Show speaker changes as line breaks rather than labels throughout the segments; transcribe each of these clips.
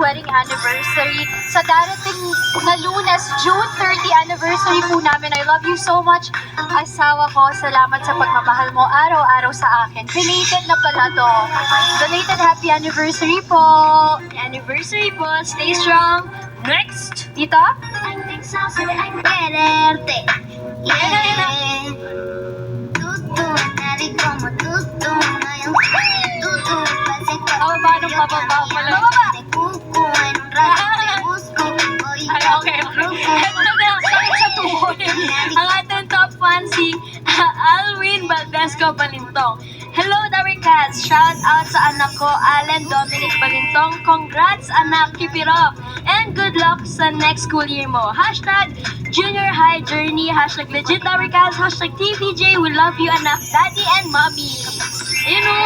wedding anniversary sa darating na Lunes, June 30 anniversary po namin. I love you so much, asawa ko. Salamat sa pagmamahal mo araw-araw sa akin. Belated na pala to. Belated happy anniversary po. Anniversary po. Stay strong. Next, tita?
Anh thích sao sẽ để anh quererte. Yeah. Tutu, nari como tutu, no yung tutu, pase por
Baba ng pababa pala.
Bababa! Te cuco, en un rato te busco, voy
Ay, okay. Ito na, sakit sa tuhod. Ang ating top fan si Alwin Valdesco Balintong. Hello, Dapper Cats! Shout out sa anak ko, Allen Dominic Balintong. Congrats, anak! Keep it up! And good luck sa next school year mo. Hashtag Junior High Journey. Hashtag Legit Dapper Cats. Hashtag TVJ. We love you, anak, daddy, and mommy. Ayun o.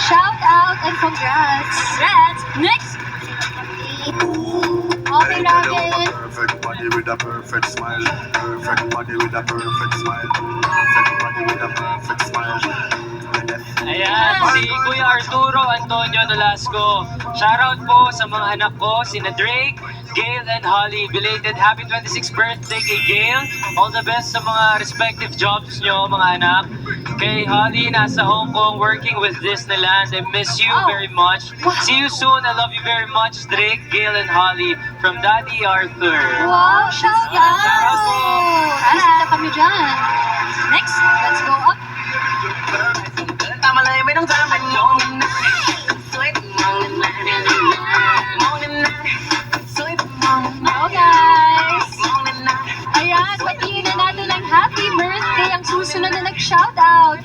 Shout out and congrats. Congrats. Next. Okay natin.
Perfect body with a perfect smile. Perfect body with a perfect smile. Perfect body with a perfect smile.
Ayan, si Kuya Arturo Antonio Nolasco. Shoutout po sa mga anak ko, sina Drake, Gail, and Holly. Belated happy 26th birthday kay Gail. All the best sa mga respective jobs nyo, mga anak. Kay Holly, nasa Hong Kong working with Disneyland. I miss you very much. See you soon. I love you very much, Drake, Gail, and Holly. From Daddy Arthur.
Wow, shout out!
Shout out po.
Bisita kami dyan. Next, let's go up.
Tama lang yung minong salaman yung sweet
Hello guys! Ayan, patingin na natin ang happy birthday. Ang susunod na nag-shoutout.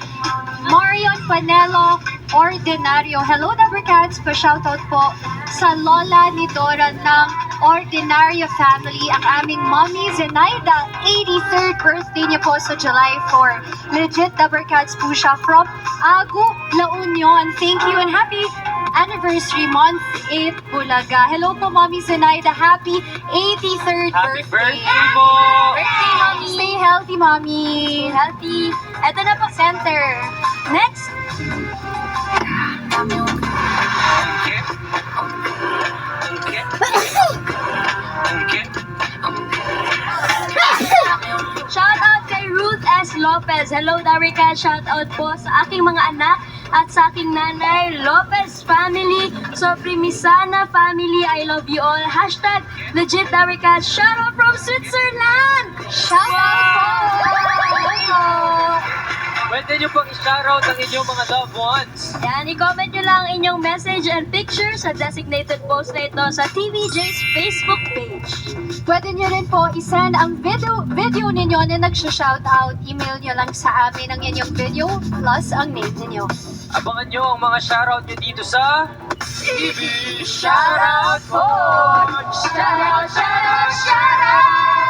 Marion Panelo Ordinario. Hello, Dapper Cats. Pa-shoutout po sa lola ni Dora ng Ordinario family. Ang aming mommy, Zenaida. 83rd birthday niya po sa July 4. Legit Dapper Cats po siya from Agu, La Union. Thank you and happy anniversary month 8 Bulaga. Hello po, Mommy Zenaida. Happy 83rd
Happy birthday po!
Birthday, Mommy! Stay healthy, Mommy! Healthy. Eto na po, center. Next! Shout out kay Ruth S. Lopez. Hello, Darica. Shout out po sa aking mga anak at sa aking nanay, Lopez family. So, Primisana family, I love you all. Hashtag Legit Darica. Shout out from Switzerland! Shout out po!
Pwede nyo pong i-shoutout ang inyong mga loved ones.
Yan, i-comment nyo lang ang inyong message and picture sa designated post na ito sa TVJ's Facebook page. Pwede nyo rin po isend ang video ninyo na nagsha-shoutout. Email nyo lang sa amin ang inyong video plus ang name ninyo.
Abangan nyo ang mga shoutout nyo dito sa TV
Shoutout po! Shoutout, shoutout, shoutout!